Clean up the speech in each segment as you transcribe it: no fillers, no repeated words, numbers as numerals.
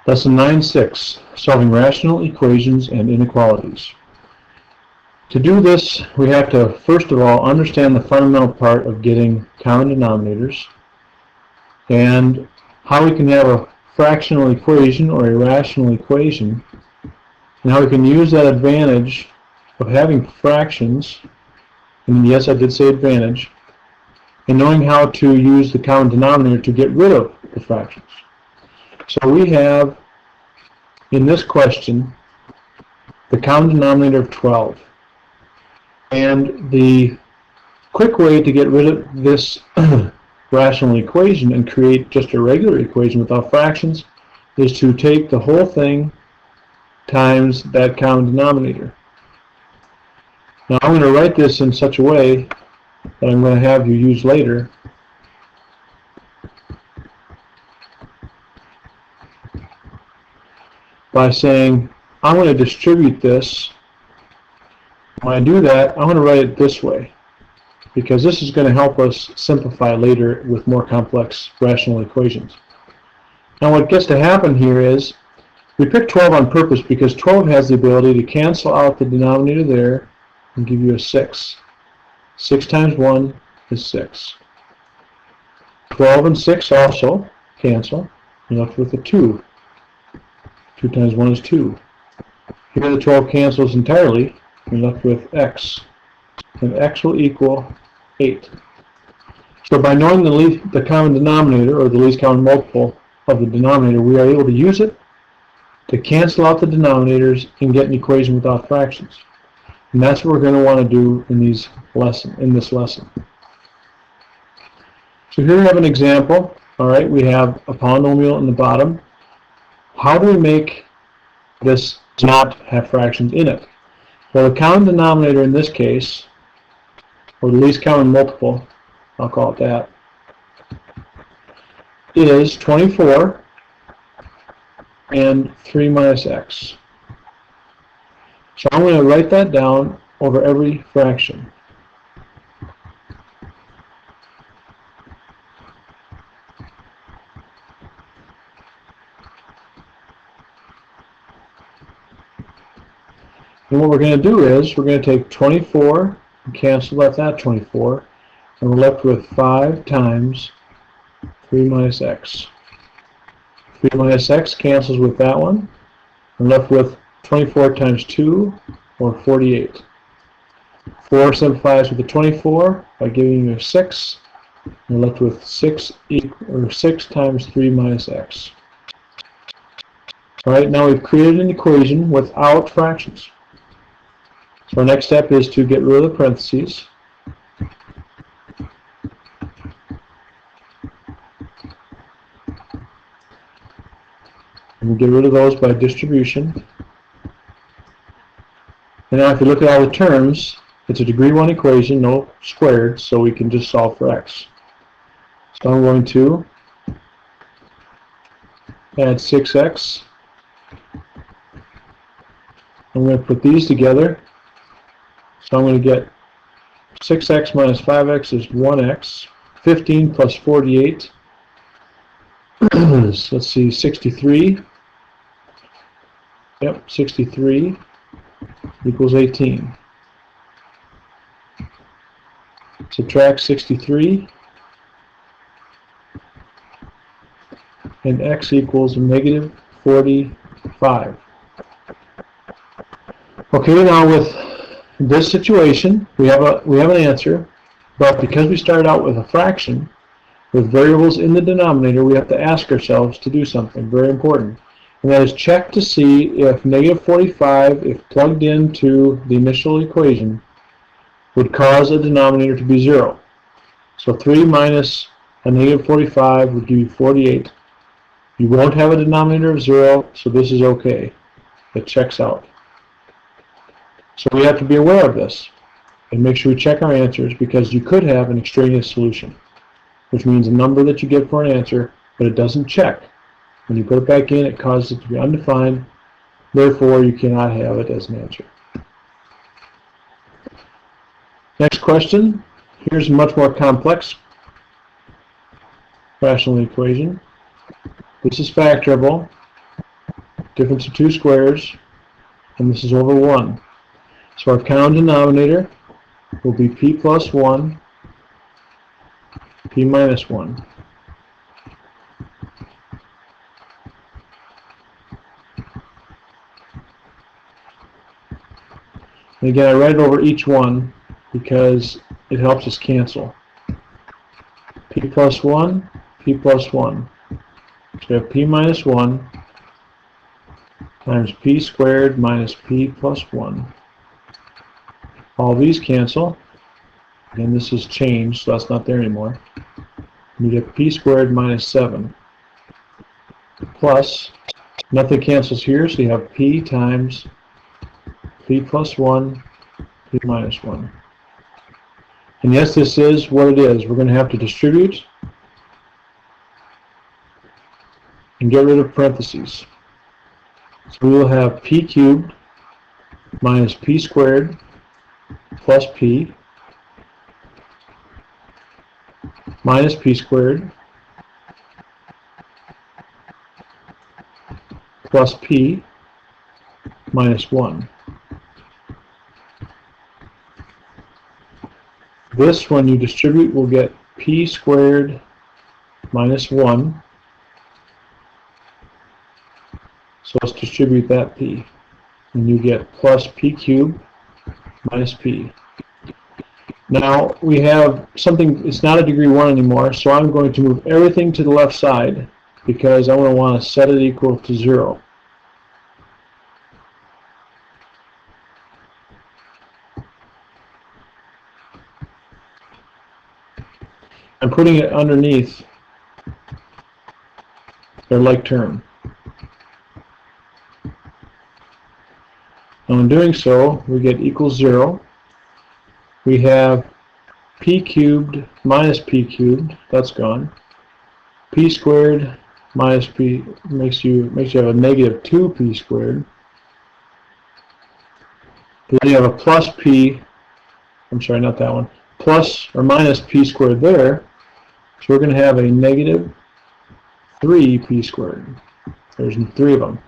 Lesson 9.6, Solving Rational Equations and Inequalities. To do this, we have to, first of all, understand the fundamental part of getting common denominators and how we can have a fractional equation or a rational equation, and how we can use that advantage of having fractions, and yes, I did say advantage, and knowing how to use the common denominator to get rid of the fractions. So we have, in this question, the common denominator of 12. And the quick way to get rid of this rational equation and create just a regular equation without fractions is to take the whole thing times that common denominator. Now I'm going to write this in such a way that I'm going to have you use later. By saying, I'm going to distribute this. When I do that, I'm going to write it this way, because this is going to help us simplify later with more complex rational equations. Now what gets to happen here is, we picked 12 on purpose because 12 has the ability to cancel out the denominator there and give you a 6. 6 times 1 is 6. 12 and 6 also cancel. You're left with a 2. 2 times 1 is 2. Here the 12 cancels entirely. You're left with x. And x will equal 8. So by knowing the common denominator, or the least common multiple of the denominator, we are able to use it to cancel out the denominators and get an equation without fractions. And that's what we're going to want to do in this lesson. So here we have an example. All right, we have a polynomial in the bottom. How do we make this not have fractions in it? Well, the common denominator in this case, or the least common multiple, I'll call it that, is 24 and 3 minus x. So I'm going to write that down over every fraction. And what we're going to do is, we're going to take 24 and cancel out that 24, and we're left with 5 times 3 minus x. 3 minus x cancels with that one. We're left with 24 times 2, or 48. 4 simplifies with the 24 by giving you a 6. We're left with 6 times 3 minus x. All right, now we've created an equation without fractions. So our next step is to get rid of the parentheses. And we get rid of those by distribution. And now if you look at all the terms, it's a degree 1 equation, no squared, so we can just solve for x. So I'm going to add 6x. I'm going to put these together. So I'm going to get 6x minus 5x is 1x. 15 plus 48 is, let's see, 63. Yep, 63 equals 18. Subtract 63, and x equals negative 45. Okay, now with this situation, we have an answer, but because we started out with a fraction with variables in the denominator, we have to ask ourselves to do something very important, and that is check to see if negative 45, if plugged into the initial equation, would cause a denominator to be 0. So 3 minus a negative 45 would give you 48. You won't have a denominator of 0, so this is okay. It checks out. So we have to be aware of this and make sure we check our answers, because you could have an extraneous solution, which means a number that you give for an answer, but it doesn't check. When you put it back in, it causes it to be undefined. Therefore, you cannot have it as an answer. Next question. Here's a much more complex rational equation. This is factorable. difference of two squares, and this is over 1. So our common denominator will be p plus 1, p minus 1. And again, I write it over each one because it helps us cancel. P plus 1, p plus 1. So we have p minus 1 times p squared minus p plus 1. All these cancel. And this is changed, so that's not there anymore. We get p squared minus 7 plus, nothing cancels here, so you have p times p plus 1, p minus 1. And yes, this is what it is. We're going to have to distribute and get rid of parentheses. So we will have p cubed minus p squared plus p minus p squared plus p minus 1. This, when you distribute, will get p squared minus 1. So let's distribute that p. And you get plus p cubed minus p. Now we have something, it's not a degree 1 anymore, so I'm going to move everything to the left side because I want to set it equal to 0. I'm putting it underneath their like term. Now in doing so, we get equals 0. We have p cubed minus p cubed, that's gone. P squared minus p makes you have a negative 2p squared. Then you have a plus p, I'm sorry, not that one, plus or minus p squared there. So we're going to have a negative 3p squared. There's 3 of them.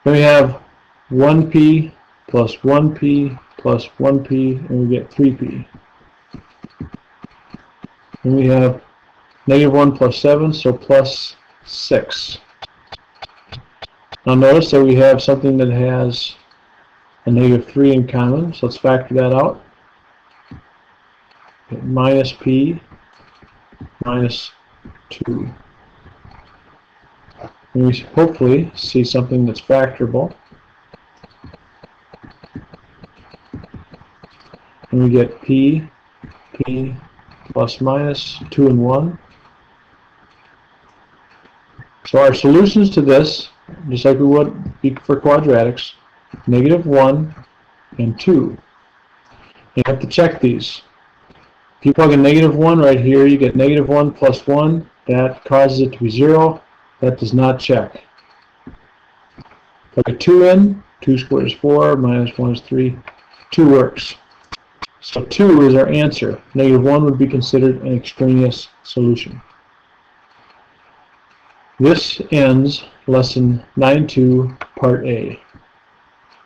Then we have 1p plus 1p plus 1p, and we get 3p. And we have negative 1 plus 7, so plus 6. Now notice that we have something that has a negative 3 in common, so let's factor that out. Minus p minus 2. And we hopefully see something that's factorable. And we get p plus minus 2 and 1. So our solutions to this, just like we would be for quadratics, negative 1 and 2. You have to check these. If you plug a negative 1 right here, you get negative 1 plus 1. That causes it to be 0. That does not check. Plug a 2 in. 2 squared is 4, minus 1 is 3. 2 works. So 2 is our answer. Negative 1 would be considered an extraneous solution. This ends Lesson 9.2, Part A.